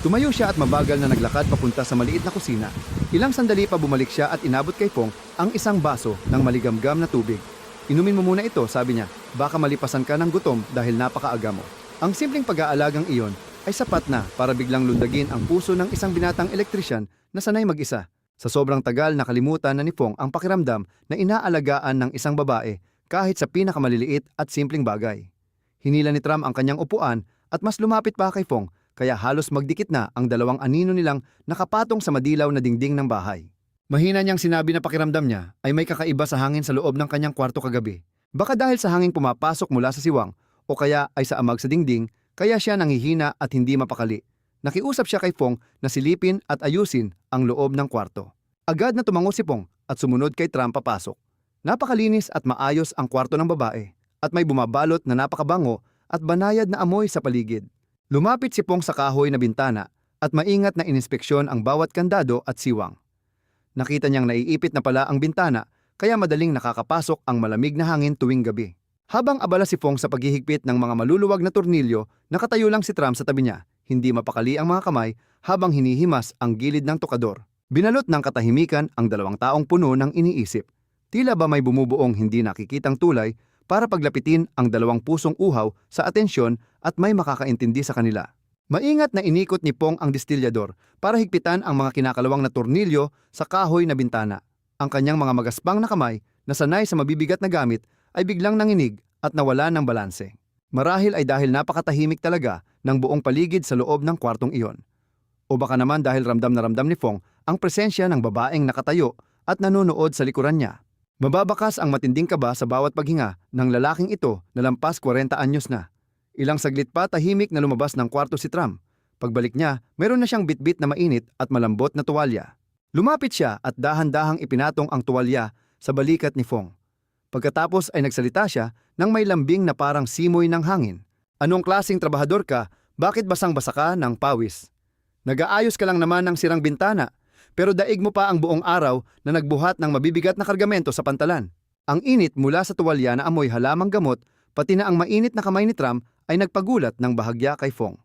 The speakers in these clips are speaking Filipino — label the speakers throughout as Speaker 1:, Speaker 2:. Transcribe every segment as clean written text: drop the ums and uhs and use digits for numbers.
Speaker 1: Tumayo siya at mabagal na naglakad papunta sa maliit na kusina. Ilang sandali pa bumalik siya at inabot kay Fong ang isang baso ng maligamgam na tubig. Inumin mo muna ito, sabi niya. Baka malipasan ka ng gutom dahil napakaaga mo. Ang simpleng pag-aalagang iyon ay sapat na para biglang lundagin ang puso ng isang binatang elektrisyan na sanay mag-isa. Sa sobrang tagal nakalimutan na ni Fong ang pakiramdam na inaalagaan ng isang babae kahit sa pinakamaliliit at simpleng bagay. Hinila ni Tram ang kanyang upuan at mas lumapit pa kay Fong kaya halos magdikit na ang dalawang anino nilang nakapatong sa madilaw na dingding ng bahay. Mahina niyang sinabi na pakiramdam niya ay may kakaiba sa hangin sa loob ng kanyang kwarto kagabi. Baka dahil sa hangin pumapasok mula sa siwang o kaya ay sa amag sa dingding, kaya siya nanghihina at hindi mapakali. Nakiusap siya kay Fong na silipin at ayusin ang loob ng kwarto. Agad na tumango si Fong at sumunod kay Tram papasok. Napakalinis at maayos ang kwarto ng babae at may bumabalot na napakabango at banayad na amoy sa paligid. Lumapit si Fong sa kahoy na bintana at maingat na ininspeksyon ang bawat kandado at siwang. Nakita niyang naiipit na pala ang bintana kaya madaling nakakapasok ang malamig na hangin tuwing gabi. Habang abala si Fong sa paghihigpit ng mga maluluwag na tornilyo, nakatayo lang si Tram sa tabi niya. Hindi mapakali ang mga kamay habang hinihimas ang gilid ng tukador. Binalot ng katahimikan ang dalawang taong puno ng iniisip. Tila ba may bumubuong hindi nakikitang tulay para paglapitin ang dalawang pusong uhaw sa atensyon at may makakaintindi sa kanila. Maingat na inikot ni Fong ang distilyador para higpitan ang mga kinakalawang na tornilyo sa kahoy na bintana. Ang kanyang mga magaspang na kamay na sanay sa mabibigat na gamit ay biglang nanginig at nawala ng balanse. Marahil ay dahil napakatahimik talaga ng buong paligid sa loob ng kwartong iyon. O baka naman dahil ramdam na ramdam ni Fong ang presensya ng babaeng nakatayo at nanonood sa likuran niya. Mababakas ang matinding kaba sa bawat paghinga ng lalaking ito na lampas 40 anyos na. Ilang saglit pa tahimik na lumabas ng kwarto si Tram. Pagbalik niya, meron na siyang bitbit na mainit at malambot na tuwalya. Lumapit siya at dahan-dahang ipinatong ang tuwalya sa balikat ni Fong. Pagkatapos ay nagsalita siya nang may lambing na parang simoy ng hangin. Anong klaseng trabahador ka? Bakit basang-basa ka ng pawis? Nag-aayos ka lang naman ng sirang bintana, pero daig mo pa ang buong araw na nagbuhat ng mabibigat na kargamento sa pantalan. Ang init mula sa tuwalya na amoy halamang gamot, pati na ang mainit na kamay ni Tram ay nagpagulat ng bahagya kay Fong.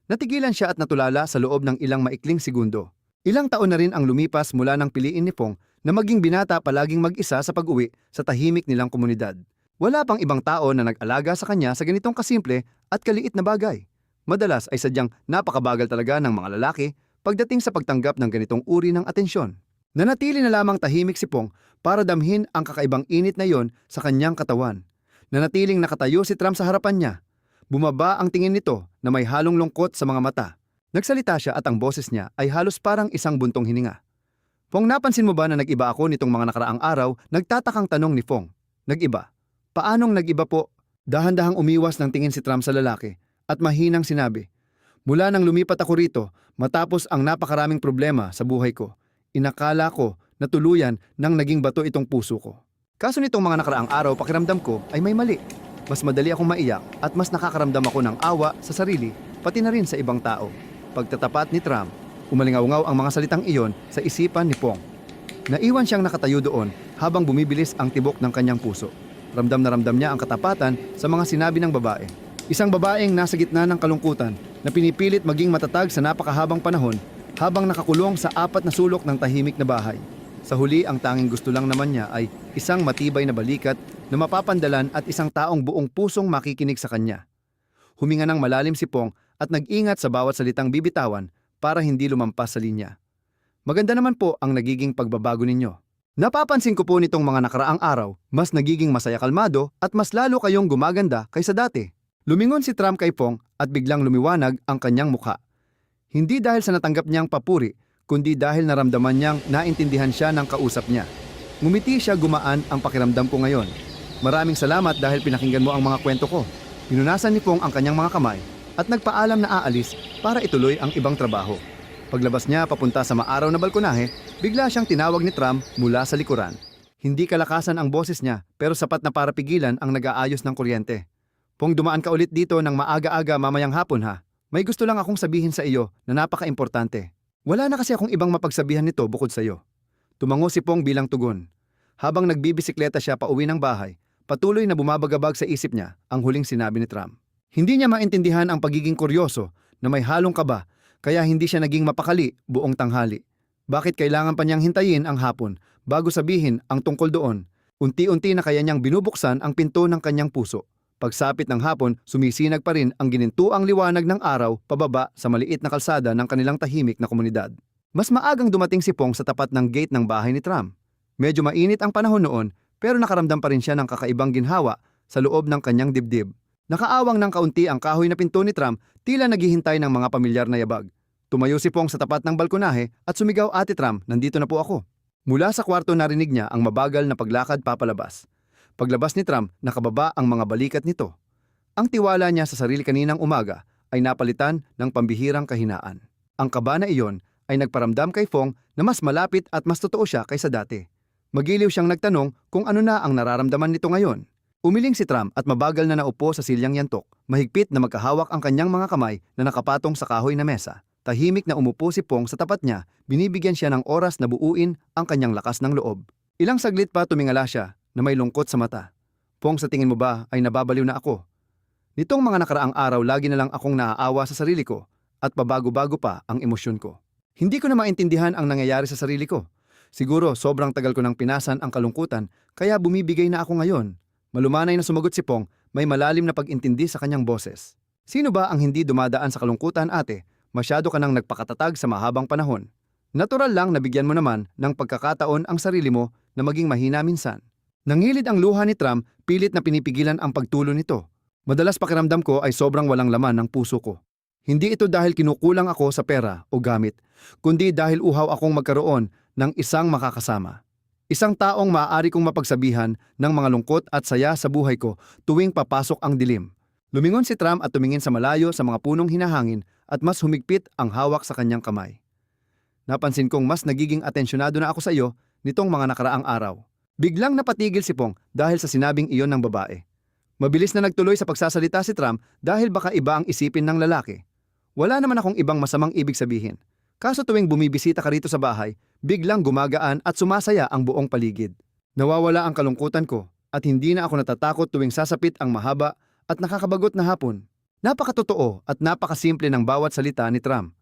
Speaker 1: Natigilan siya at natulala sa loob ng ilang maikling segundo. Ilang taon na rin ang lumipas mula nang piliin ni Fong na maging binata palaging mag-isa sa pag-uwi sa tahimik nilang komunidad. Wala pang ibang tao na nag-alaga sa kanya sa ganitong kasimple at kaliit na bagay. Madalas ay sadyang napakabagal talaga ng mga lalaki pagdating sa pagtanggap ng ganitong uri ng atensyon. Nanatili na lamang tahimik si Fong para damhin ang kakaibang init na yon sa kanyang katawan. Nanatiling nakatayo si Tram sa harapan niya. Bumaba ang tingin nito na may halong lungkot sa mga mata. Nagsalita siya at ang boses niya ay halos parang isang buntong hininga. Fong, napansin mo ba na nag-iba ako nitong mga nakaraang araw? Nagtatakang tanong ni Fong. Nag-iba? Paanong nag-iba po? Dahan-dahang umiwas ng tingin si Tram sa lalaki at mahinang sinabi, mula nang lumipat ako rito, matapos ang napakaraming problema sa buhay ko, inakala ko na tuluyan nang naging bato itong puso ko. Kaso nitong mga nakaraang araw, pakiramdam ko ay may mali. Mas madali akong maiyak at mas nakakaramdam ako ng awa sa sarili, pati na rin sa ibang tao. Pagtatapat ni Tram, umalingaw-ngaw ang mga salitang iyon sa isipan ni Fong. Naiwan siyang nakatayo doon habang bumibilis ang tibok ng kanyang puso. Ramdam na ramdam niya ang katapatan sa mga sinabi ng babae. Isang babaeng nasa gitna ng kalungkutan na pinipilit maging matatag sa napakahabang panahon habang nakakulong sa 4 na sulok ng tahimik na bahay. Sa huli, ang tanging gusto lang naman niya ay isang matibay na balikat na mapapandalan at isang taong buong pusong makikinig sa kanya. Huminga ng malalim si Fong at nag-ingat sa bawat salitang bibitawan para hindi lumampas sa linya. Maganda naman po ang nagiging pagbabago ninyo. Napapansin ko po nitong mga nakaraang araw, mas nagiging masaya kalmado at mas lalo kayong gumaganda kaysa dati. Lumingon si Tram kay Fong at biglang lumiwanag ang kanyang mukha. Hindi dahil sa natanggap niyang papuri, kundi dahil naramdaman niyang naintindihan siya ng kausap niya. Ngumiti siya, gumaan ang pakiramdam ko ngayon. Maraming salamat dahil pinakinggan mo ang mga kwento ko. Pinunasan ni Fong ang kanyang mga kamay at nagpaalam na aalis para ituloy ang ibang trabaho. Paglabas niya papunta sa maaraw na balkonahe, bigla siyang tinawag ni Tram mula sa likuran. Hindi kalakasan ang boses niya pero sapat na para pigilan ang nag-aayos ng kuryente. Fong, dumaan ka ulit dito ng maaga-aga mamayang hapon ha. May gusto lang akong sabihin sa iyo na napaka-importante. Wala na kasi akong ibang mapagsabihan nito bukod sa iyo. Tumango si Fong bilang tugon. Habang nagbibisikleta siya pauwi ng bahay, patuloy na bumabagabag sa isip niya ang huling sinabi ni Tram. Hindi niya maintindihan ang pagiging kuryoso na may halong kaba kaya hindi siya naging mapakali buong tanghali. Bakit kailangan pa niyang hintayin ang hapon bago sabihin ang tungkol doon? Unti-unti na kaya niyang binubuksan ang pinto ng kanyang puso. Pagsapit ng hapon, sumisinag pa rin ang ginintuang liwanag ng araw pababa sa maliit na kalsada ng kanilang tahimik na komunidad. Mas maagang dumating si Pong sa tapat ng gate ng bahay ni Tram. Medyo mainit ang panahon noon, pero nakaramdam pa rin siya ng kakaibang ginhawa sa loob ng kanyang dibdib. Nakaawang ng kaunti ang kahoy na pinto ni Tram, tila naghihintay ng mga pamilyar na yabag. Tumayo si Pong sa tapat ng balkonahe at sumigaw, "Ate Tram, nandito na po ako." Mula sa kwarto narinig niya ang mabagal na paglakad papalabas. Paglabas ni Tram, nakababa ang mga balikat nito. Ang tiwala niya sa sarili kaninang umaga ay napalitan ng pambihirang kahinaan. Ang kaba na iyon ay nagparamdam kay Fong na mas malapit at mas totoo siya kaysa dati. Magiliw siyang nagtanong kung ano na ang nararamdaman nito ngayon. Umiling si Tram at mabagal na naupo sa silyang yantok. Mahigpit na magkahawak ang kanyang mga kamay na nakapatong sa kahoy na mesa. Tahimik na umupo si Pong sa tapat niya, binibigyan siya ng oras na buuin ang kanyang lakas ng loob. Ilang saglit pa tumingala siya na may lungkot sa mata. "Pong, sa tingin mo ba ay nababaliw na ako? Nitong mga nakaraang araw lagi na lang akong naaawa sa sarili ko at pabago-bago pa ang emosyon ko. Hindi ko na maintindihan ang nangyayari sa sarili ko. Siguro sobrang tagal ko nang pinasan ang kalungkutan kaya bumibigay na ako ngayon." Malumanay na sumagot si Pong, may malalim na pag-intindi sa kanyang boses. "Sino ba ang hindi dumadaan sa kalungkutan, ate? Masyado ka nang nagpakatatag sa mahabang panahon. Natural lang na bigyan mo naman ng pagkakataon ang sarili mo na maging mahina minsan." Nangilid ang luha ni Tram, pilit na pinipigilan ang pagtulo nito. "Madalas pakiramdam ko ay sobrang walang laman ng puso ko. Hindi ito dahil kinukulang ako sa pera o gamit, kundi dahil uhaw akong magkaroon ng isang makakasama. Isang taong maaari kong mapagsabihan ng mga lungkot at saya sa buhay ko tuwing papasok ang dilim." Lumingon si Tram at tumingin sa malayo sa mga punong hinahangin at mas humigpit ang hawak sa kanyang kamay. "Napansin kong mas nagiging atensyonado na ako sa iyo nitong mga nakaraang araw." Biglang napatigil si Pong dahil sa sinabing iyon ng babae. Mabilis na nagtuloy sa pagsasalita si Tram dahil baka iba ang isipin ng lalaki. "Wala naman akong ibang masamang ibig sabihin. Kaso tuwing bumibisita ka rito sa bahay, biglang gumagaan at sumasaya ang buong paligid. Nawawala ang kalungkutan ko at hindi na ako natatakot tuwing sasapit ang mahaba at nakakabagot na hapon." Napakatotoo at napakasimple ng bawat salita ni Tram.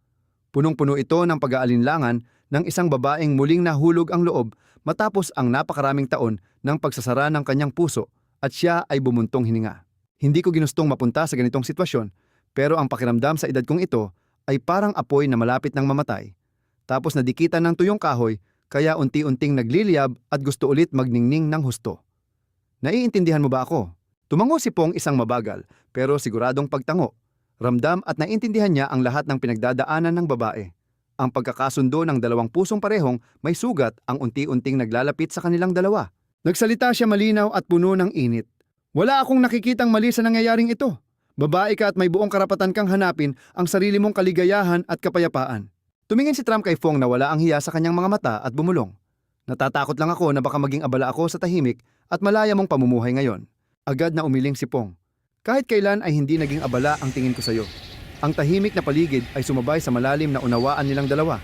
Speaker 1: Punong-puno ito ng pag-aalinlangan ng isang babaeng muling nahulog ang loob matapos ang napakaraming taon ng pagsasara ng kanyang puso at siya ay bumuntong hininga. "Hindi ko ginustong mapunta sa ganitong sitwasyon, pero ang pakiramdam sa edad kong ito ay parang apoy na malapit ng mamatay. Tapos nadikitan ng tuyong kahoy kaya unti-unting nagliliyab at gusto ulit magningning ng husto. Naiintindihan mo ba ako?" Tumango si Pong, isang mabagal pero siguradong pagtango. Ramdam at naiintindihan niya ang lahat ng pinagdadaanan ng babae. Ang pagkakasundo ng dalawang pusong parehong may sugat ang unti-unting naglalapit sa kanilang dalawa. Nagsalita siya malinaw at puno ng init. "Wala akong nakikitang mali sa nangyayaring ito. Babae ka at may buong karapatan kang hanapin ang sarili mong kaligayahan at kapayapaan." Tumingin si Tram kay Fong na wala ang hiya sa kanyang mga mata at bumulong. "Natatakot lang ako na baka maging abala ako sa tahimik at malaya mong pamumuhay ngayon." Agad na umiling si Pong. "Kahit kailan ay hindi naging abala ang tingin ko sa iyo." Ang tahimik na paligid ay sumabay sa malalim na unawaan nilang dalawa.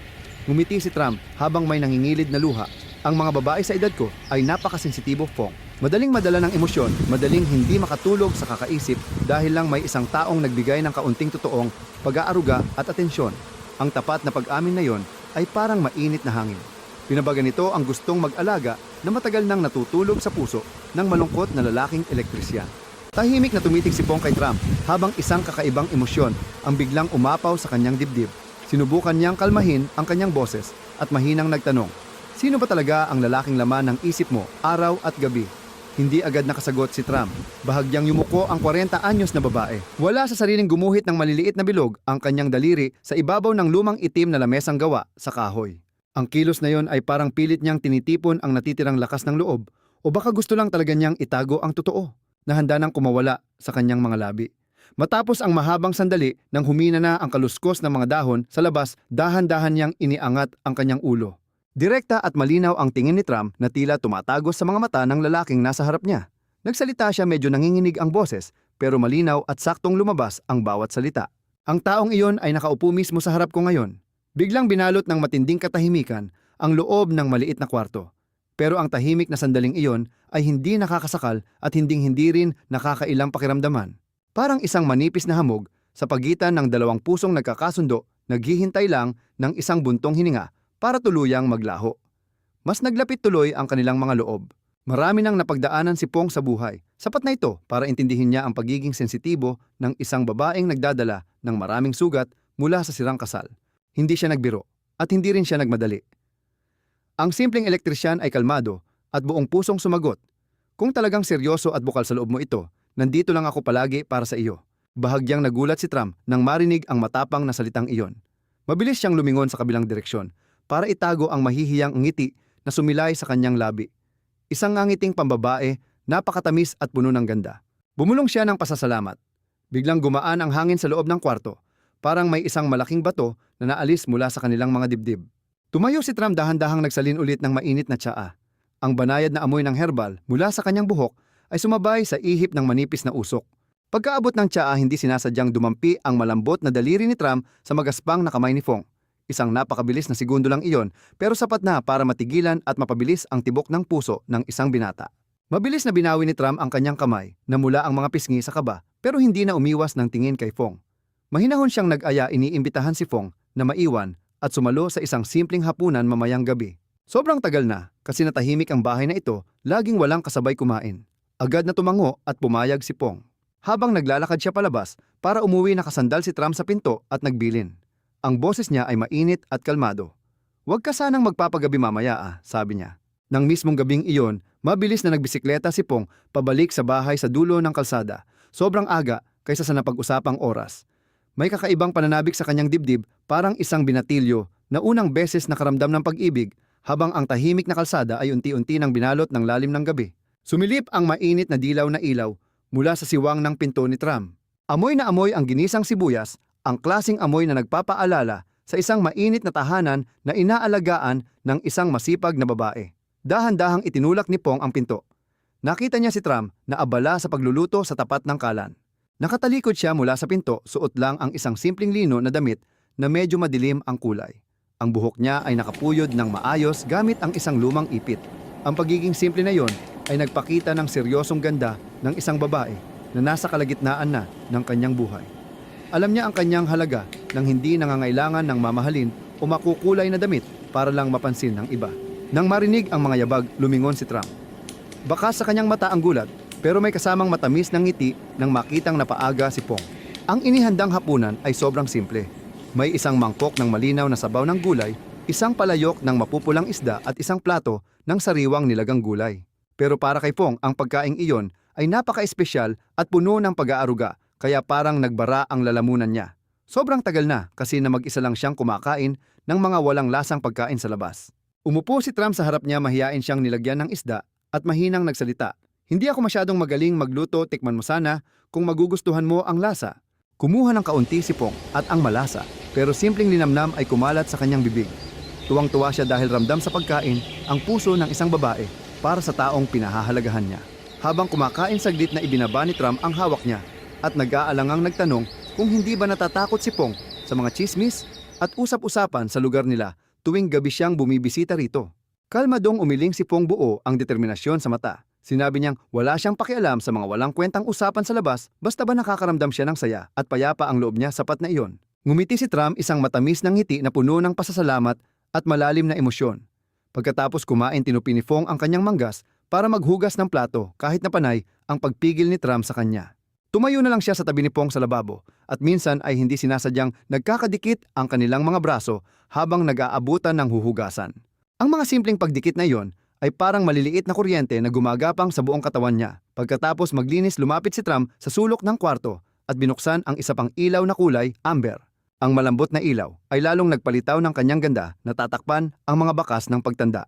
Speaker 1: Ngumiti si Tram habang may nangingilid na luha. "Ang mga babae sa edad ko ay napakasensitibo, Fong. Madaling madala ng emosyon, madaling hindi makatulog sa kakaisip dahil lang may isang taong nagbigay ng kaunting totoong pag-aaruga at atensyon. Ang tapat na pag-amin na yon ay parang mainit na hangin. Pinabaga nito ang gustong mag-alaga na matagal nang natutulog sa puso ng malungkot na lalaking elektrisyan." Tahimik na tumitig si Pong kay Tram habang isang kakaibang emosyon ang biglang umapaw sa kanyang dibdib. Sinubukan niyang kalmahin ang kanyang boses at mahinang nagtanong, "Sino ba talaga ang lalaking laman ng isip mo araw at gabi?" Hindi agad nakasagot si Tram. Bahagyang yumuko ang 40 anyos na babae. Wala sa sariling gumuhit ng maliliit na bilog ang kanyang daliri sa ibabaw ng lumang itim na lamesang gawa sa kahoy. Ang kilos na yon ay parang pilit niyang tinitipon ang natitirang lakas ng loob o baka gusto lang talaga niyang itago ang totoo na handa nang kumawala sa kanyang mga labi. Matapos ang mahabang sandali nang humina na ang kaluskos ng mga dahon sa labas, dahan-dahan niyang iniangat ang kanyang ulo. Direkta at malinaw ang tingin ni Tram na tila tumatagos sa mga mata ng lalaking nasa harap niya. Nagsalita siya, medyo nanginginig ang boses pero malinaw at saktong lumabas ang bawat salita. "Ang taong iyon ay nakaupo mismo sa harap ko ngayon." Biglang binalot ng matinding katahimikan ang loob ng maliit na kwarto. Pero ang tahimik na sandaling iyon ay hindi nakakasakal at hindi rin nakakailang pakiramdaman. Parang isang manipis na hamog sa pagitan ng dalawang pusong nagkakasundo naghihintay lang ng isang buntong hininga para tuluyang maglaho. Mas naglapit tuloy ang kanilang mga loob. Marami nang napagdaanan si Pong sa buhay. Sapat na ito para intindihin niya ang pagiging sensitibo ng isang babaeng nagdadala ng maraming sugat mula sa sirang kasal. Hindi siya nagbiro at hindi rin siya nagmadali. Ang simpleng elektrisyan ay kalmado at buong pusong sumagot. Kung talagang seryoso at bukal sa loob mo ito, nandito lang ako palagi para sa iyo. Bahagyang nagulat si Tram nang marinig ang matapang na salitang iyon. Mabilis siyang lumingon sa kabilang direksyon para itago ang mahihiyang ngiti na sumilay sa kanyang labi. Isang ngangiting pambabae, napakatamis at puno ng ganda. Bumulong siya ng pasasalamat. Biglang gumaan ang hangin sa loob ng kwarto, parang may isang malaking bato na naalis mula sa kanilang mga dibdib. Tumayo si Tram dahan-dahang nagsalin ulit ng mainit na tsaa. Ang banayad na amoy ng herbal mula sa kanyang buhok ay sumabay sa ihip ng manipis na usok. Pagkaabot ng tsaa, hindi sinasadyang dumampi ang malambot na daliri ni Tram sa magaspang na kamay ni Fong. Isang napakabilis na segundo lang iyon, pero sapat na para matigilan at mapabilis ang tibok ng puso ng isang binata. Mabilis na binawi ni Tram ang kanyang kamay na mula ang mga pisngi sa kaba, pero hindi na umiwas ng tingin kay Fong. Mahinahon siyang nag-aya, iniimbitahan si Fong na maiwan at sumalo sa isang simpleng hapunan mamayang gabi. Sobrang tagal na kasi natahimik ang bahay na ito, laging walang kasabay kumain. Agad na tumango at pumayag si Fong. Habang naglalakad siya palabas para umuwi, nakasandal si Tram sa pinto at nagbilin. Ang boses niya ay mainit at kalmado. "Huwag ka sanang magpapagabi mamaya sabi niya. Nang mismong gabing iyon, mabilis na nagbisikleta si Pong pabalik sa bahay sa dulo ng kalsada. Sobrang aga kaysa sa napag-usapang oras. May kakaibang pananabik sa kanyang dibdib, parang isang binatilyo na unang beses nakaramdam ng pag-ibig, habang ang tahimik na kalsada ay unti-unti nang binalot ng lalim ng gabi. Sumilip ang mainit na dilaw na ilaw mula sa siwang ng pinto ni Tram. Amoy na amoy ang ginisang sibuyas, ang klasing amoy na nagpapaalala sa isang mainit na tahanan na inaalagaan ng isang masipag na babae. Dahan-dahang itinulak ni Pong ang pinto. Nakita niya si Tram na abala sa pagluluto sa tapat ng kalan. Nakatalikod siya mula sa pinto, suot lang ang isang simpleng lino na damit na medyo madilim ang kulay. Ang buhok niya ay nakapuyod ng maayos gamit ang isang lumang ipit. Ang pagiging simple na yon ay nagpakita ng seryosong ganda ng isang babae na nasa kalagitnaan na ng kanyang buhay. Alam niya ang kanyang halaga nang hindi nangangailangan ng mamahalin o makukulay na damit para lang mapansin ng iba. Nang marinig ang mga yabag, lumingon si Tram. Bakas sa kanyang mata ang gulat, pero may kasamang matamis ng ngiti nang makitang napaaga si Pong. Ang inihandang hapunan ay sobrang simple. May isang mangkok ng malinaw na sabaw ng gulay, isang palayok ng mapupulang isda at isang plato ng sariwang nilagang gulay. Pero para kay Pong, ang pagkaing iyon ay napaka-espesyal at puno ng pag-aaruga, kaya parang nagbara ang lalamunan niya. Sobrang tagal na kasi na mag-isa lang siyang kumakain ng mga walang lasang pagkain sa labas. Umupo si Tram sa harap niya, mahiyain siyang nilagyan ng isda at mahinang nagsalita. "Hindi ako masyadong magaling magluto, tikman mo sana kung magugustuhan mo ang lasa." Kumuha ng kaunti si Pong at ang malasa, pero simpleng linamnam ay kumalat sa kanyang bibig. Tuwang-tuwa siya dahil ramdam sa pagkain ang puso ng isang babae para sa taong pinahahalagahan niya. Habang kumakain, saglit na ibinaba ni Tram ang hawak niya at nag-aalangang nagtanong kung hindi ba natatakot si Pong sa mga chismis at usap-usapan sa lugar nila tuwing gabi siyang bumibisita rito. Kalmadong umiling si Pong, buo ang determinasyon sa mata. Sinabi niyang wala siyang pakialam sa mga walang kwentang usapan sa labas, basta ba nakakaramdam siya ng saya at payapa ang loob niya, sapat na iyon. Ngumiti si Tram, isang matamis na ngiti na puno ng pasasalamat at malalim na emosyon. Pagkatapos kumain, tinupi ni Pong ang kanyang manggas para maghugas ng plato kahit na panay ang pagpigil ni Tram sa kanya. Tumayo na lang siya sa tabi ni Pong sa lababo at minsan ay hindi sinasadyang nagkakadikit ang kanilang mga braso habang nag-aabutan ng huhugasan. Ang mga simpleng pagdikit na iyon ay parang maliliit na kuryente na gumagapang sa buong katawan niya. Pagkatapos maglinis, lumapit si Tram sa sulok ng kwarto at binuksan ang isa pang ilaw na kulay amber. Ang malambot na ilaw ay lalong nagpalitaw ng kanyang ganda, na tatakpan ang mga bakas ng pagtanda.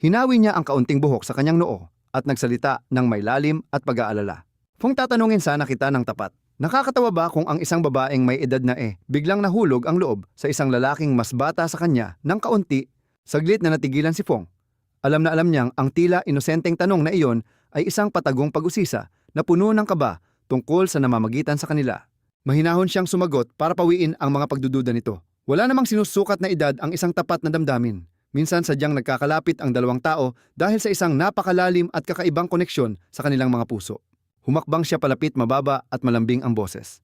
Speaker 1: Hinawi niya ang kaunting buhok sa kanyang noo at nagsalita ng may lalim at pag-aalala. "Kung tatanungin sana kita ng tapat, nakakatawa ba kung ang isang babaeng may edad na biglang nahulog ang loob sa isang lalaking mas bata sa kanya ng kaunti?" Saglit na natigilan si Pong. Alam na alam niyang ang tila inosenteng tanong na iyon ay isang patagong pag-usisa na puno ng kaba tungkol sa namamagitan sa kanila. Mahinahon siyang sumagot para pawiin ang mga pagdududa nito. Wala namang sinusukat na edad ang isang tapat na damdamin. Minsan sadyang nagkakalapit ang dalawang tao dahil sa isang napakalalim at kakaibang koneksyon sa kanilang mga puso. Humakbang siya palapit, mababa at malambing ang boses.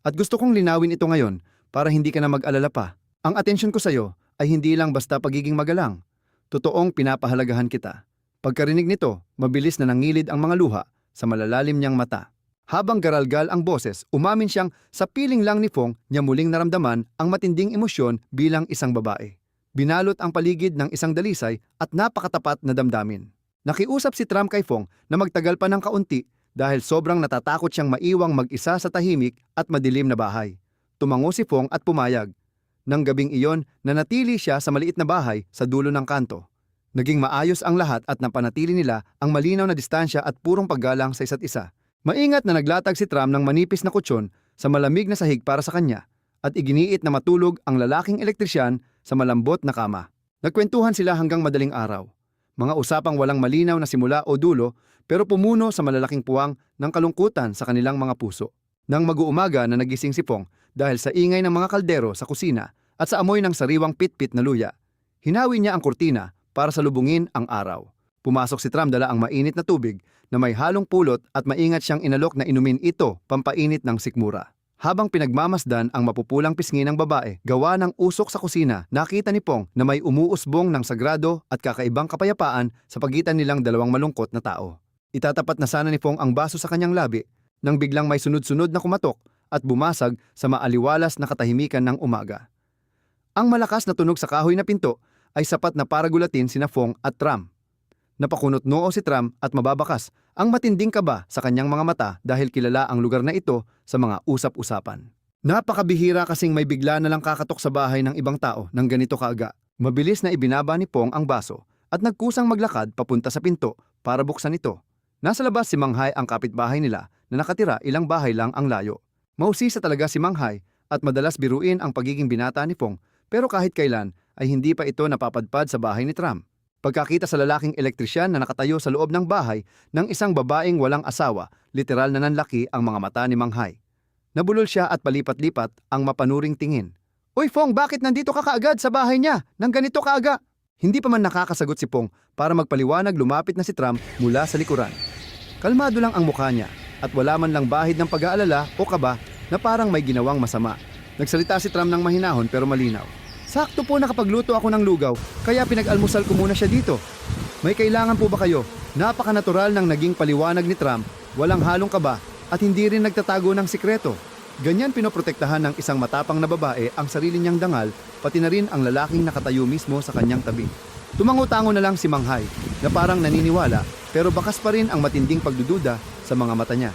Speaker 1: "At gusto kong linawin ito ngayon para hindi ka na mag-alala pa. Ang atensyon ko sa'yo ay hindi lang basta pagiging magalang. Totoong pinapahalagahan kita. Pagkarinig nito, mabilis na nangilid ang mga luha sa malalalim niyang mata. Habang garalgal ang boses, umamin siyang sa piling lang ni Fong niya muling naramdaman ang matinding emosyon bilang isang babae. Binalot ang paligid ng isang dalisay at napakatapat na damdamin. Nakiusap si Tram kay Fong na magtagal pa ng kaunti dahil sobrang natatakot siyang maiwang mag-isa sa tahimik at madilim na bahay. Tumango si Fong at pumayag. Nang gabing iyon, nanatili siya sa maliit na bahay sa dulo ng kanto. Naging maayos ang lahat at napanatili nila ang malinaw na distansya at purong paggalang sa isa't isa. Maingat na naglatag si Tram ng manipis na kutsyon sa malamig na sahig para sa kanya at iginiit na matulog ang lalaking elektrisyan sa malambot na kama. Nagkwentuhan sila hanggang madaling araw. Mga usapang walang malinaw na simula o dulo pero pumuno sa malalaking puwang ng kalungkutan sa kanilang mga puso. Nang mag-uumaga na nagising si Fong dahil sa ingay ng mga kaldero sa kusina at sa amoy ng sariwang pitpit na luya, hinawi niya ang kurtina para salubungin ang araw. Pumasok si Tram dala ang mainit na tubig na may halong pulot at maingat siyang inalok na inumin ito pampainit ng sikmura. Habang pinagmamasdan ang mapupulang pisngi ng babae gawa ng usok sa kusina, nakita ni Pong na may umuusbong ng sagrado at kakaibang kapayapaan sa pagitan nilang dalawang malungkot na tao. Itatapat na sana ni Pong ang baso sa kanyang labi nang biglang may sunod-sunod na kumatok at bumasag sa maaliwalas na katahimikan ng umaga. Ang malakas na tunog sa kahoy na pinto ay sapat na para gulatin sina Fong at Tram. Napakunot noo si Tram at mababakas ang matinding kaba sa kanyang mga mata dahil kilala ang lugar na ito sa mga usap-usapan. Napakabihira kasing may bigla na lang kakatok sa bahay ng ibang tao ng ganito kaaga. Mabilis na ibinaba ni Pong ang baso at nagkusang maglakad papunta sa pinto para buksan ito. Nasa labas si Manghai ang kapitbahay nila na nakatira ilang bahay lang ang layo. Mausisa talaga si Manghai at madalas biruin ang pagiging binata ni Pong pero kahit kailan ay hindi pa ito napapadpad sa bahay ni Tram. Pagkakita sa lalaking elektrisyan na nakatayo sa loob ng bahay ng isang babaeng walang asawa, literal na nanlaki ang mga mata ni Manghai. Nabulol siya at palipat-lipat ang mapanuring tingin. "Uy Fong, bakit nandito ka kaagad sa bahay niya nang ganito kaaga?" Hindi pa man nakakasagot si Pong para magpaliwanag, lumapit na si Tram mula sa likuran. Kalmado lang ang mukha niya at wala man lang bahid ng pag-aalala o kaba na parang may ginawang masama. Nagsalita si Tram ng mahinahon pero malinaw. "Sakto po nakapagluto ako ng lugaw, kaya pinag-almusal ko muna siya dito." "May kailangan po ba kayo?" Napaka-natural ng naging paliwanag ni Tram, walang halong kaba at hindi rin nagtatago ng sikreto. Ganyan pinoprotektahan ng isang matapang na babae ang sarili niyang dangal, pati na rin ang lalaking nakatayo mismo sa kanyang tabi. Tumango-tango na lang si Manghai na parang naniniwala pero bakas pa rin ang matinding pagdududa sa mga mata niya.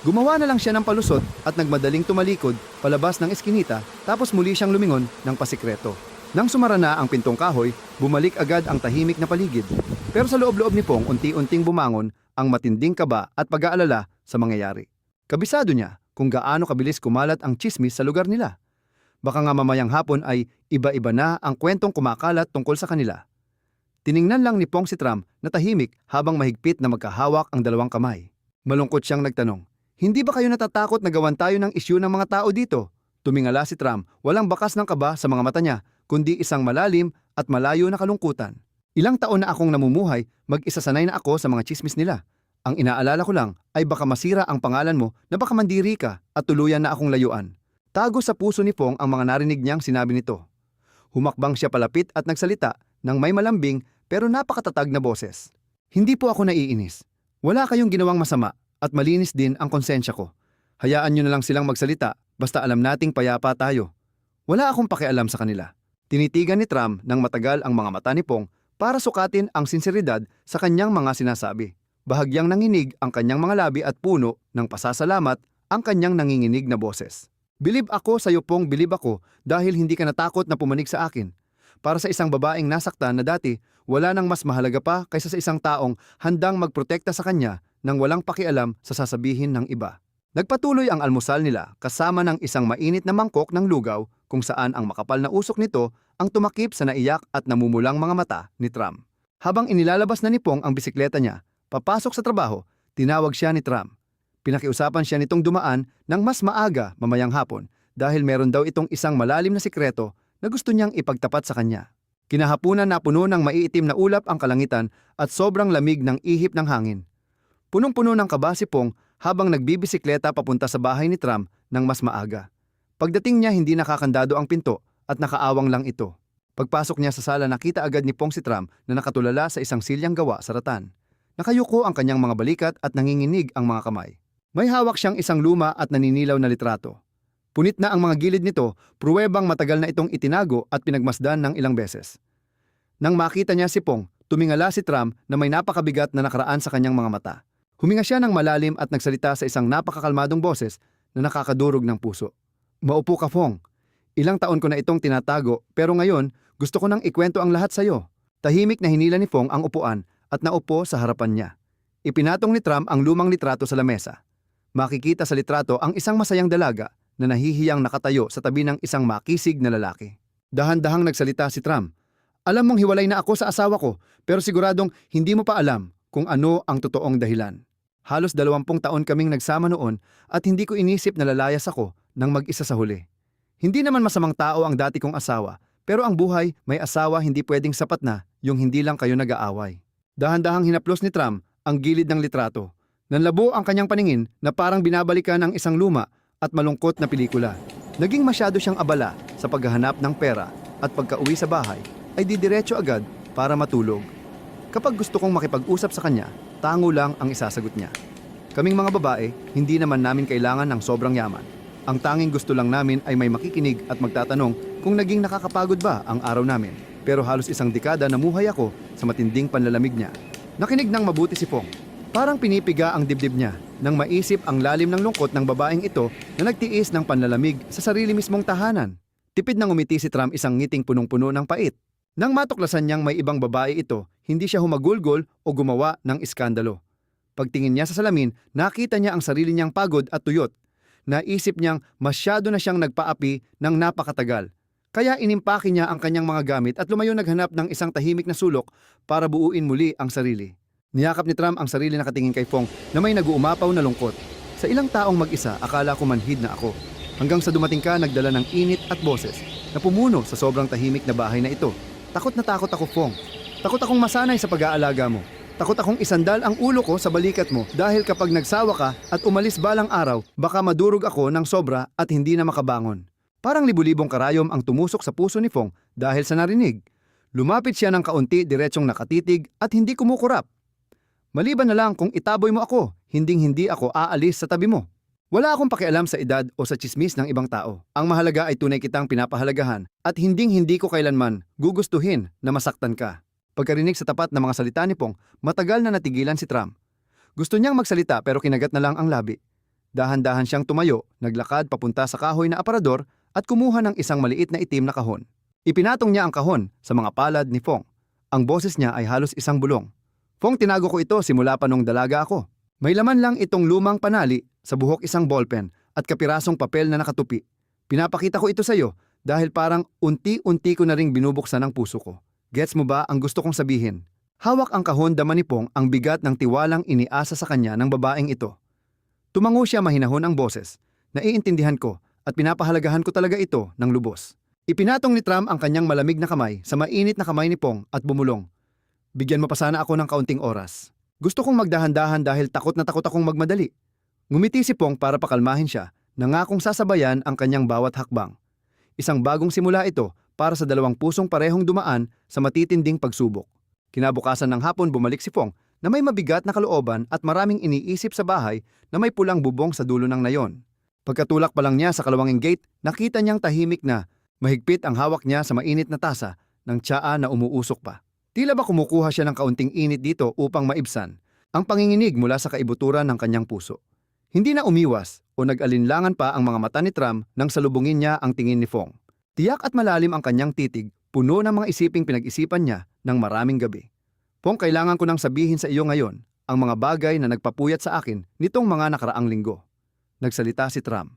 Speaker 1: Gumawa na lang siya ng palusot at nagmadaling tumalikod palabas ng eskinita tapos muli siyang lumingon ng pasikreto. Nang sumara na ang pintong kahoy, bumalik agad ang tahimik na paligid. Pero sa loob-loob ni Pong unti-unting bumangon ang matinding kaba at pag-aalala sa mangyayari. Kabisado niya kung gaano kabilis kumalat ang tsismis sa lugar nila. Baka nga mamayang hapon ay iba-iba na ang kwentong kumakalat tungkol sa kanila. Tiningnan lang ni Pong si Tram na tahimik habang mahigpit na magkahawak ang dalawang kamay. Malungkot siyang nagtanong, "Hindi ba kayo natatakot na gawan tayo ng isyu ng mga tao dito?" Tumingala si Tram, walang bakas ng kaba sa mga mata niya, kundi isang malalim at malayo na kalungkutan. "Ilang taon na akong namumuhay, mag-isa sanay na ako sa mga tsismis nila. Ang inaalala ko lang ay baka masira ang pangalan mo na baka mandiri ka at tuluyan na akong layuan." Tago sa puso ni Pong ang mga narinig niyang sinabi nito. Humakbang siya palapit at nagsalita ng may malambing pero napakatatag na boses. "Hindi po ako naiinis. Wala kayong ginawang masama. At malinis din ang konsensya ko. Hayaan nyo na lang silang magsalita basta alam nating payapa tayo. Wala akong pakialam sa kanila." Tinitigan ni Tram ng matagal ang mga mata ni Pong para sukatin ang sinseridad sa kanyang mga sinasabi. Bahagyang nanginig ang kanyang mga labi at puno ng pasasalamat ang kanyang nanginginig na boses. "Bilib ako sa iyo Pong, bilib ako dahil hindi ka natakot na pumanig sa akin. Para sa isang babaeng nasaktan na dati, wala nang mas mahalaga pa kaysa sa isang taong handang magprotekta sa kanya nang walang pakialam sa sasabihin ng iba." Nagpatuloy ang almusal nila kasama ng isang mainit na mangkok ng lugaw kung saan ang makapal na usok nito ang tumakip sa naiyak at namumulang mga mata ni Tram. Habang inilalabas na ni Pong ang bisikleta niya, papasok sa trabaho, tinawag siya ni Tram. Pinakiusapan siya nitong dumaan ng mas maaga mamayang hapon dahil meron daw itong isang malalim na sikreto na gusto niyang ipagtapat sa kanya. Kinahapunan na puno ng maiitim na ulap ang kalangitan at sobrang lamig ng ihip ng hangin. Punong-puno ng kaba si Pong habang nagbibisikleta papunta sa bahay ni Tram ng mas maaga. Pagdating niya hindi nakakandado ang pinto at nakaawang lang ito. Pagpasok niya sa sala nakita agad ni Pong si Tram na nakatulala sa isang silyang gawa sa ratan. Nakayuko ang kanyang mga balikat at nanginginig ang mga kamay. May hawak siyang isang luma at naninilaw na litrato. Punit na ang mga gilid nito, pruwebang matagal na itong itinago at pinagmasdan ng ilang beses. Nang makita niya si Pong, tumingala si Tram na may napakabigat na nakaraan sa kanyang mga mata. Huminga siya ng malalim at nagsalita sa isang napakakalmadong boses na nakakadurog ng puso. Maupo ka, Pong. Ilang taon ko na itong tinatago pero ngayon gusto ko nang ikwento ang lahat sa iyo. Tahimik na hinila ni Pong ang upuan at naupo sa harapan niya. Ipinatong ni Tram ang lumang litrato sa lamesa. Makikita sa litrato ang isang masayang dalaga na nahihiyang nakatayo sa tabi ng isang makisig na lalaki. Dahan-dahang nagsalita si Tram. Alam mong hiwalay na ako sa asawa ko pero siguradong hindi mo pa alam kung ano ang totoong dahilan. Halos 20 taon kaming nagsama noon at hindi ko inisip na lalayas ako nang mag-isa sa huli. Hindi naman masamang tao ang dati kong asawa pero ang buhay may asawa hindi pwedeng sapat na yung hindi lang kayo nag-aaway. Dahan-dahang hinaplos ni Tram ang gilid ng litrato. Nanlabo ang kanyang paningin na parang binabalikan ang isang luma at malungkot na pelikula. Naging masyado siyang abala sa paghahanap ng pera at pagka-uwi sa bahay ay didiretso agad para matulog. Kapag gusto kong makipag-usap sa kanya, tango lang ang isasagot niya. Kaming mga babae, hindi naman namin kailangan ng sobrang yaman. Ang tanging gusto lang namin ay may makikinig at magtatanong kung naging nakakapagod ba ang araw namin. Pero halos isang dekada namuhay ako sa matinding panlalamig niya. Nakinig ng mabuti si Pong. Parang pinipiga ang dibdib niya nang maisip ang lalim ng lungkot ng babaeng ito na nagtiis ng panlalamig sa sarili mismong tahanan. Tipid nang umiti si Tram isang ngiting punong-puno ng pait. Nang matuklasan niyang may ibang babae ito, hindi siya humagulgol o gumawa ng iskandalo. Pagtingin niya sa salamin, nakita niya ang sarili niyang pagod at tuyot. Naisip niyang masyado na siyang nagpaapi ng napakatagal. Kaya inimpake niya ang kanyang mga gamit at lumayo naghanap ng isang tahimik na sulok para buuin muli ang sarili. Niyakap ni Tram ang sarili nakatingin kay Pong na may nag-uumapaw na lungkot. Sa ilang taong mag-isa, akala ko manhid na ako. Hanggang sa dumating ka, nagdala ng init at boses na pumuno sa sobrang tahimik na bahay na ito. Takot na takot ako, Pong. Takot akong masanay sa pag-aalaga mo. Takot akong isandal ang ulo ko sa balikat mo dahil kapag nagsawa ka at umalis balang araw, baka madurog ako ng sobra at hindi na makabangon. Parang libu-libong karayom ang tumusok sa puso ni Pong dahil sa narinig. Lumapit siya ng kaunti diretsong nakatitig at hindi kumukurap. Maliban na lang kung itaboy mo ako, hinding-hindi ako aalis sa tabi mo. Wala akong pakialam sa edad o sa tsismis ng ibang tao. Ang mahalaga ay tunay kitang pinapahalagahan at hinding-hindi ko kailanman gugustuhin na masaktan ka. Pagkarinig sa tapat na mga salita ni Pong, matagal na natigilan si Tram. Gusto niyang magsalita pero kinagat na lang ang labi. Dahan-dahan siyang tumayo, naglakad papunta sa kahoy na aparador at kumuha ng isang maliit na itim na kahon. Ipinatong niya ang kahon sa mga palad ni Pong. Ang boses niya ay halos isang bulong. Pong, tinago ko ito simula pa nung dalaga ako. May laman lang itong lumang panali, sa buhok isang ballpen at kapirasong papel na nakatupi. Pinapakita ko ito sa iyo dahil parang unti-unti ko na ring binubuksan ang puso ko. Gets mo ba ang gusto kong sabihin? Hawak ang kahon dama ni Pong ang bigat ng tiwalang iniasa sa kanya ng babaeng ito. Tumango siya mahinahon ang boses. Naiintindihan ko at pinapahalagahan ko talaga ito ng lubos. Ipinatong ni Tram ang kanyang malamig na kamay sa mainit na kamay ni Pong at bumulong. Bigyan mo pa sana ako ng kaunting oras. Gusto kong magdahan-dahan dahil takot na takot akong magmadali. Ngumiti si Pong para pakalmahin siya, nangakong sasabayan ang kanyang bawat hakbang. Isang bagong simula ito para sa dalawang pusong parehong dumaan sa matitinding pagsubok. Kinabukasan ng hapon bumalik si Pong na may mabigat na kalooban at maraming iniisip sa bahay na may pulang bubong sa dulo ng nayon. Pagkatulak pa lang niya sa kalawanging gate, nakita niyang tahimik na, mahigpit ang hawak niya sa mainit na tasa ng tsaa na umuusok pa. Tila ba kumukuha siya ng kaunting init dito upang maibsan ang panginginig mula sa kaibuturan ng kanyang puso. Hindi na umiwas o nag-alinlangan pa ang mga mata ni Tram nang salubungin niya ang tingin ni Pong. Tiyak at malalim ang kanyang titig, puno ng mga isiping pinag-isipan niya ng maraming gabi. Pong, kailangan ko nang sabihin sa iyo ngayon ang mga bagay na nagpapuyat sa akin nitong mga nakaraang linggo. Nagsalita si Tram.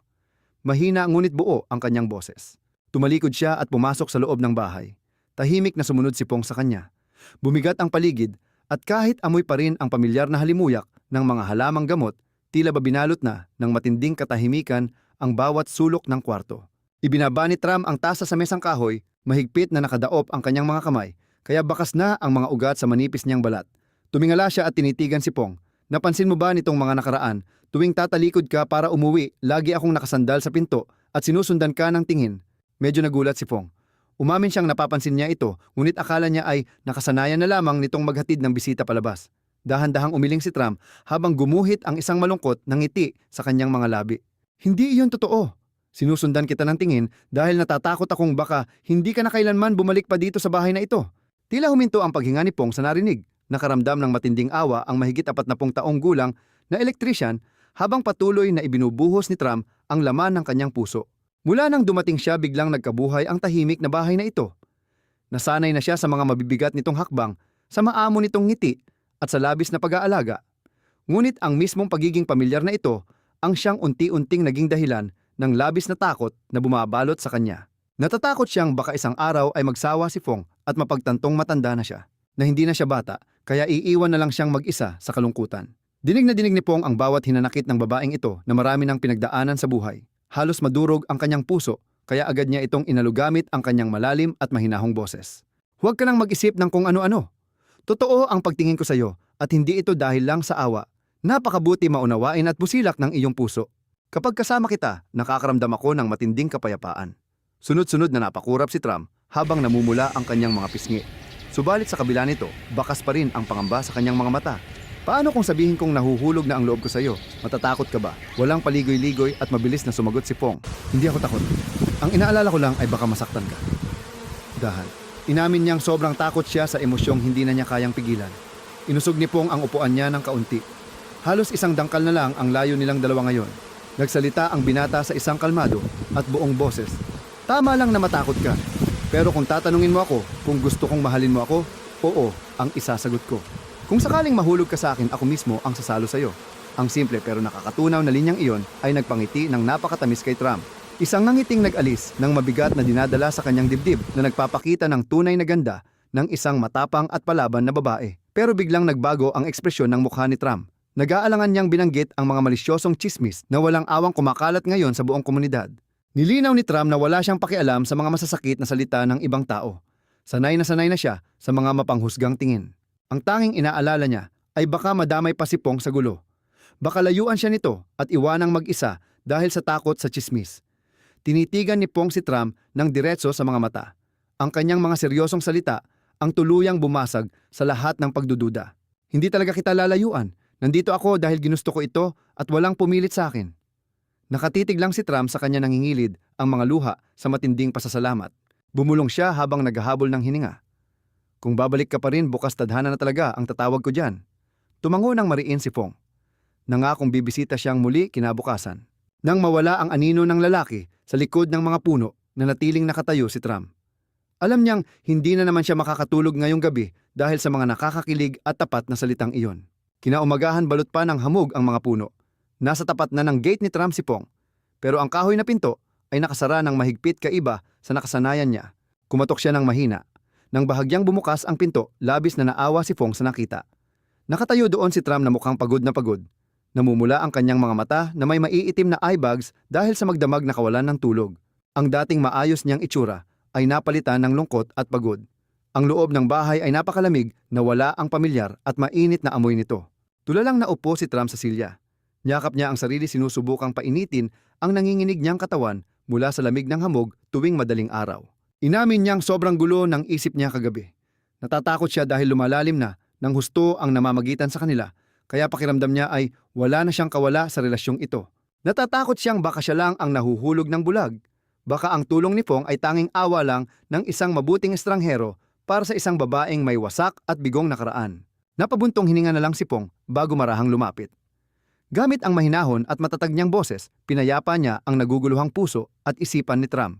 Speaker 1: Mahina ngunit buo ang kanyang boses. Tumalikod siya at pumasok sa loob ng bahay. Tahimik na sumunod si Pong sa kanya. Bumigat ang paligid at kahit amoy pa rin ang pamilyar na halimuyak ng mga halamang gamot, tila ba binalot na ng matinding katahimikan ang bawat sulok ng kwarto. Ibinaba ni Tram ang tasa sa mesang kahoy, mahigpit na nakadaop ang kanyang mga kamay, kaya bakas na ang mga ugat sa manipis niyang balat. Tumingala siya at tinitigan si Pong. Napansin mo ba nitong mga nakaraan, tuwing tatalikod ka para umuwi, lagi akong nakasandal sa pinto at sinusundan ka ng tingin? Medyo nagulat si Pong. Umamin siyang napapansin niya ito, ngunit akala niya ay nakasanayan na lamang nitong maghatid ng bisita palabas. Dahan-dahang umiling si Trump habang gumuhit ang isang malungkot na ngiti sa kanyang mga labi. Hindi iyon totoo. Sinusundan kita ng tingin dahil natatakot akong baka hindi ka na kailanman bumalik pa dito sa bahay na ito. Tila huminto ang paghinga ni Pong sa narinig. Nakaramdam ng matinding awa ang mahigit 40 taong gulang na elektrisyan habang patuloy na ibinubuhos ni Trump ang laman ng kanyang puso. Mula nang dumating siya biglang nagkabuhay ang tahimik na bahay na ito. Nasanay na siya sa mga mabibigat nitong hakbang, sa maamo nitong ngiti at sa labis na pag-aalaga. Ngunit ang mismong pagiging pamilyar na ito ang siyang unti-unting naging dahilan ng labis na takot na bumabalot sa kanya. Natatakot siyang baka isang araw ay magsawa si Fong at mapagtantong matanda na siya, na hindi na siya bata, kaya iiwan na lang siyang mag-isa sa kalungkutan. Dinig na dinig ni Pong ang bawat hinanakit ng babaeng ito na marami ng pinagdaanan sa buhay. Halos madurog ang kanyang puso, kaya agad niya itong inalugamit ang kanyang malalim at mahinahong boses. Huwag ka nang mag-isip ng kung ano-ano. Totoo ang pagtingin ko sa iyo at hindi ito dahil lang sa awa. Napakabuti maunawain at busilak ng iyong puso. Kapag kasama kita, nakakaramdam ako ng matinding kapayapaan. Sunod-sunod na napakurap si Trump habang namumula ang kanyang mga pisngi. Subalit sa kabila nito, bakas pa rin ang pangamba sa kanyang mga mata. Paano kung sabihin kong nahuhulog na ang loob ko sa iyo? Matatakot ka ba? Walang paligoy-ligoy at mabilis na sumagot si Fong. Hindi ako takot. Ang inaalala ko lang ay baka masaktan ka. Dahan. Inamin niyang sobrang takot siya sa emosyong hindi na niya kayang pigilan. Inusog ni Pong ang upuan niya ng kaunti. Halos isang dangkal na lang ang layo nilang dalawa ngayon. Nagsalita ang binata sa isang kalmado at buong boses. Tama lang na matakot ka. Pero kung tatanungin mo ako kung gusto kong mahalin mo ako, oo, ang isasagot ko. Kung sakaling mahulog ka sa akin, ako mismo ang sasalo sa iyo. Ang simple pero nakakatunaw na linyang iyon ay nagpangiti ng napakatamis kay Trump. Isang nangiting nag-alis ng mabigat na dinadala sa kanyang dibdib na nagpapakita ng tunay na ganda ng isang matapang at palaban na babae. Pero biglang nagbago ang ekspresyon ng mukha ni Trump. Nag-aalangan niyang binanggit ang mga malisyosong tsismis na walang awang kumakalat ngayon sa buong komunidad. Nilinaw ni Trump na wala siyang pakialam sa mga masasakit na salita ng ibang tao. Sanay na siya sa mga mapanghusgang tingin. Ang tanging inaalala niya ay baka madamay pa si Pong sa gulo. Baka layuan siya nito at iwanang mag-isa dahil sa takot sa tsismis. Tinitigan ni Pong si Trump ng diretso sa mga mata. Ang kanyang mga seryosong salita ang tuluyang bumasag sa lahat ng pagdududa. Hindi talaga kita lalayuan. Nandito ako dahil ginusto ko ito at walang pumilit sa akin. Nakatitig lang si Trump sa kanya nangingilid ang mga luha sa matinding pasasalamat. Bumulong siya habang naghahabol ng hininga. Kung babalik ka pa rin, bukas tadhana na talaga ang tatawag ko dyan. Tumango ng mariin si Fong. Nangakong bibisita siyang muli kinabukasan. Nang mawala ang anino ng lalaki sa likod ng mga puno, nanatiling nakatayo si Trump. Alam niyang hindi na naman siya makakatulog ngayong gabi dahil sa mga nakakakilig at tapat na salitang iyon. Kinaumagahan balot pa ng hamog ang mga puno. Nasa tapat na ng gate ni Trump si Pong. Pero ang kahoy na pinto ay nakasara ng mahigpit kaiba sa nakasanayan niya. Kumatok siya ng mahina. Nang bahagyang bumukas ang pinto, labis na naawa si Fong sa nakita. Nakatayo doon si Trump na mukhang pagod na pagod. Namumula ang kanyang mga mata na may maiitim na eye bags dahil sa magdamag na kawalan ng tulog. Ang dating maayos niyang itsura ay napalitan ng lungkot at pagod. Ang loob ng bahay ay napakalamig na wala ang pamilyar at mainit na amoy nito. Tulalang naupo si Trump sa silya. Niyakap niya ang sarili sinusubukang painitin ang nanginginig niyang katawan mula sa lamig ng hamog tuwing madaling araw. Inamin niyang sobrang gulo ng isip niya kagabi. Natatakot siya dahil lumalalim na ng husto ang namamagitan sa kanila, kaya pakiramdam niya ay wala na siyang kawala sa relasyong ito. Natatakot siyang baka siya lang ang nahuhulog ng bulag. Baka ang tulong ni Fong ay tanging awa lang ng isang mabuting estranghero para sa isang babaeng may wasak at bigong nakaraan. Napabuntong hininga na lang si Fong bago marahang lumapit. Gamit ang mahinahon at matatag niyang boses, pinayapa niya ang naguguluhang puso at isipan ni Trump.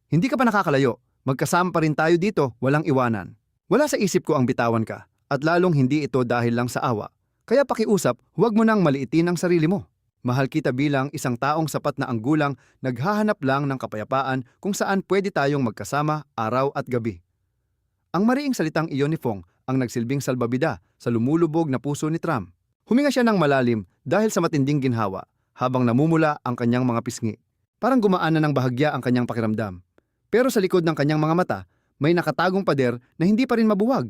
Speaker 1: Hindi ka pa nakakalayo. Magkasama pa rin tayo dito, walang iwanan. Wala sa isip ko ang bitawan ka, at lalong hindi ito dahil lang sa awa. Kaya pakiusap, huwag mo nang maliitin ang sarili mo. Mahal kita bilang isang taong sapat na ang gulang, naghahanap lang ng kapayapaan kung saan pwede tayong magkasama araw at gabi. Ang mariing salitang iyon ni Fong ang nagsilbing salbabida sa lumulubog na puso ni Trump. Huminga siya ng malalim dahil sa matinding ginhawa habang namumula ang kanyang mga pisngi. Parang gumaan na ng bahagya ang kanyang pakiramdam. Pero sa likod ng kanyang mga mata, may nakatagong pader na hindi pa rin mabuwag.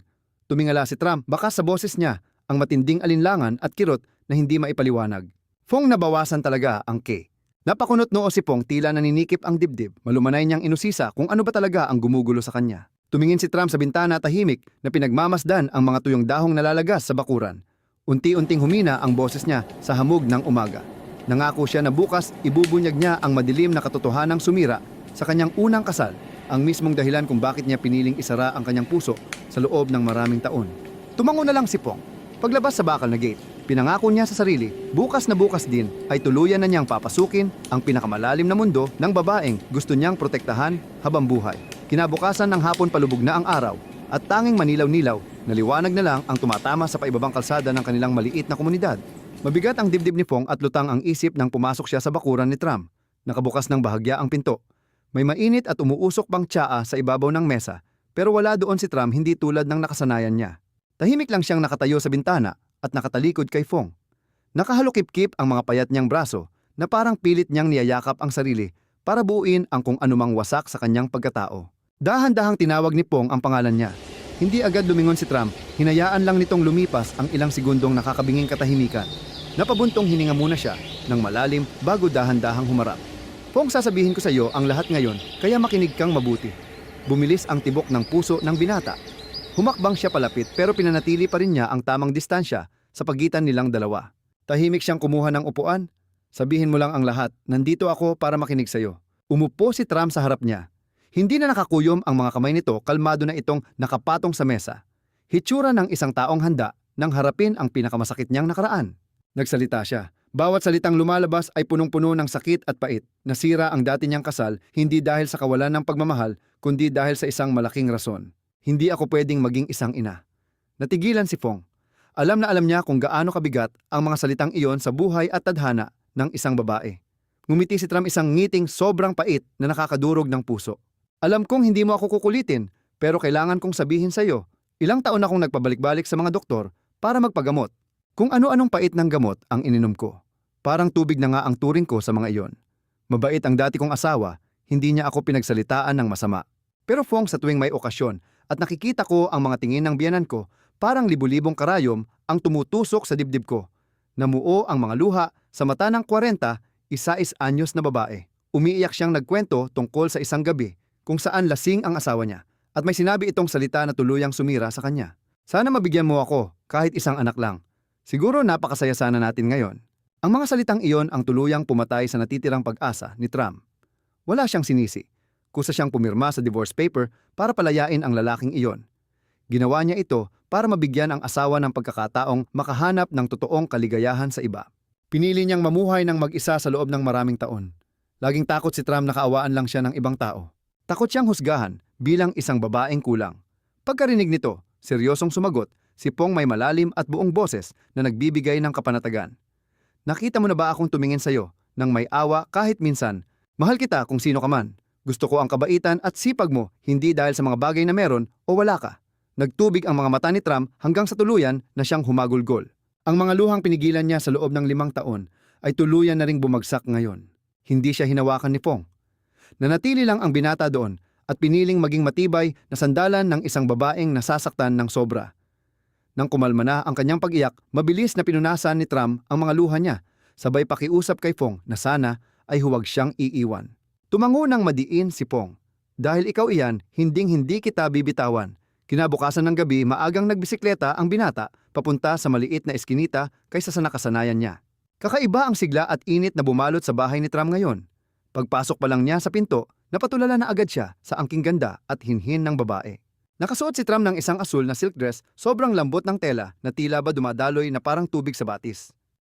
Speaker 1: Tumingala si Trump baka sa boses niya ang matinding alinlangan at kirot na hindi maipaliwanag. Fong nabawasan talaga ang K. Napakunot noo si Pong, tila naninikip ang dibdib. Malumanay niyang inusisa kung ano ba talaga ang gumugulo sa kanya. Tumingin si Tram sa bintana, tahimik na pinagmamasdan ang mga tuyong dahong nalalagas sa bakuran. Unti-unting humina ang boses niya sa hamog ng umaga. Nangako siya na bukas ibubunyag niya ang madilim na katotohanang sumira sa kanyang unang kasal, ang mismong dahilan kung bakit niya piniling isara ang kanyang puso sa loob ng maraming taon. Tumango na lang si Pong. Paglabas sa bakal na gate, pinangako niya sa sarili, bukas na bukas din ay tuluyan na niyang papasukin ang pinakamalalim na mundo ng babaeng gusto niyang protektahan habang buhay. Kinabukasan ng hapon, palubog na ang araw at tanging manilaw-nilaw na liwanag na lang ang tumatama sa paibabang kalsada ng kanilang maliit na komunidad. Mabigat ang dibdib ni Pong at lutang ang isip nang pumasok siya sa bakuran ni Tram. Nakabukas ng bahagya ang pinto. May mainit at umuusok pang tsaa sa ibabaw ng mesa, pero wala doon si Tram, hindi tulad ng nakasanayan niya. Tahimik lang siyang nakatayo sa bintana at nakatalikod kay Pong. Nakahalukip-kip ang mga payat niyang braso na parang pilit niyang niyayakap ang sarili para buuin ang kung anumang wasak sa kanyang pagkatao. Dahan-dahang tinawag ni Pong ang pangalan niya. Hindi agad lumingon si Tram, hinayaan lang nitong lumipas ang ilang segundong nakakabinging katahimikan. Napabuntong hininga muna siya ng malalim bago dahan-dahang humarap. Pong, sasabihin ko sa iyo ang lahat ngayon, kaya makinig kang mabuti. Bumilis ang tibok ng puso ng binata. Humakbang siya palapit pero pinanatili pa rin niya ang tamang distansya sa pagitan nilang dalawa. Tahimik siyang kumuha ng upuan. Sabihin mo lang ang lahat, nandito ako para makinig sa iyo. Umupo si Tram sa harap niya. Hindi na nakakuyom ang mga kamay nito, kalmado na itong nakapatong sa mesa. Hitsura ng isang taong handa nang harapin ang pinakamasakit niyang nakaraan. Nagsalita siya. Bawat salitang lumalabas ay punong-puno ng sakit at pait. Nasira ang dati niyang kasal, hindi dahil sa kawalan ng pagmamahal, kundi dahil sa isang malaking rason. Hindi ako pwedeng maging isang ina. Natigilan si Pong. Alam na alam niya kung gaano kabigat ang mga salitang iyon sa buhay at tadhana ng isang babae. Ngumiti si Tram, isang ngiting sobrang pait na nakakadurog ng puso. Alam kong hindi mo ako kukulitin, pero kailangan kong sabihin sa iyo, ilang taon akong nagpabalik-balik sa mga doktor para magpagamot. Kung ano-anong pait ng gamot ang ininom ko. Parang tubig na nga ang turing ko sa mga iyon. Mabait ang dati kong asawa, hindi niya ako pinagsalitaan ng masama. Pero Pong, sa tuwing may okasyon at nakikita ko ang mga tingin ng biyanan ko, parang libu-libong karayom ang tumutusok sa dibdib ko. Namuo ang mga luha sa mata ng 40, 16 anyos na babae. Umiiyak siyang nagkwento tungkol sa isang gabi kung saan lasing ang asawa niya at may sinabi itong salita na tuluyang sumira sa kanya. Sana mabigyan mo ako, kahit isang anak lang. Siguro napakasaya sana natin ngayon. Ang mga salitang iyon ang tuluyang pumatay sa natitirang pag-asa ni Tram. Wala siyang sinisi. Kusa siyang pumirma sa divorce paper para palayain ang lalaking iyon. Ginawa niya ito para mabigyan ang asawa ng pagkakataong makahanap ng totoong kaligayahan sa iba. Pinili niyang mamuhay ng mag-isa sa loob ng maraming taon. Laging takot si Tram na kaawaan lang siya ng ibang tao. Takot siyang husgahan bilang isang babaeng kulang. Pagkarinig nito, seryosong sumagot, si Pong, may malalim at buong boses na nagbibigay ng kapanatagan. Nakita mo na ba akong tumingin sa'yo nang may awa kahit minsan? Mahal kita kung sino ka man. Gusto ko ang kabaitan at sipag mo, hindi dahil sa mga bagay na meron o wala ka. Nagtubig ang mga mata ni Tram hanggang sa tuluyan na siyang humagulgol. Ang mga luhang pinigilan niya sa loob ng 5 taon ay tuluyan na ring bumagsak ngayon. Hindi siya hinawakan ni Pong. Nanatili lang ang binata doon at piniling maging matibay na sandalan ng isang babaeng nasasaktan ng sobra. Nang kumalma na ang kanyang pag-iyak, mabilis na pinunasan ni Tram ang mga luha niya, sabay pakiusap kay Pong na sana ay huwag siyang iiwan. Tumango ng madiin si Pong. Dahil ikaw iyan, hinding-hindi kita bibitawan. Kinabukasan ng gabi, maagang nagbisikleta ang binata papunta sa maliit na eskinita kaysa sa nakasanayan niya. Kakaiba ang sigla at init na bumalot sa bahay ni Tram ngayon. Pagpasok pa lang niya sa pinto, napatulala na agad siya sa angking ganda at hinhin ng babae. Nakasuot si Tram ng isang asul na silk dress, sobrang lambot ng tela na tila ba dumadaloy na parang tubig sa batis.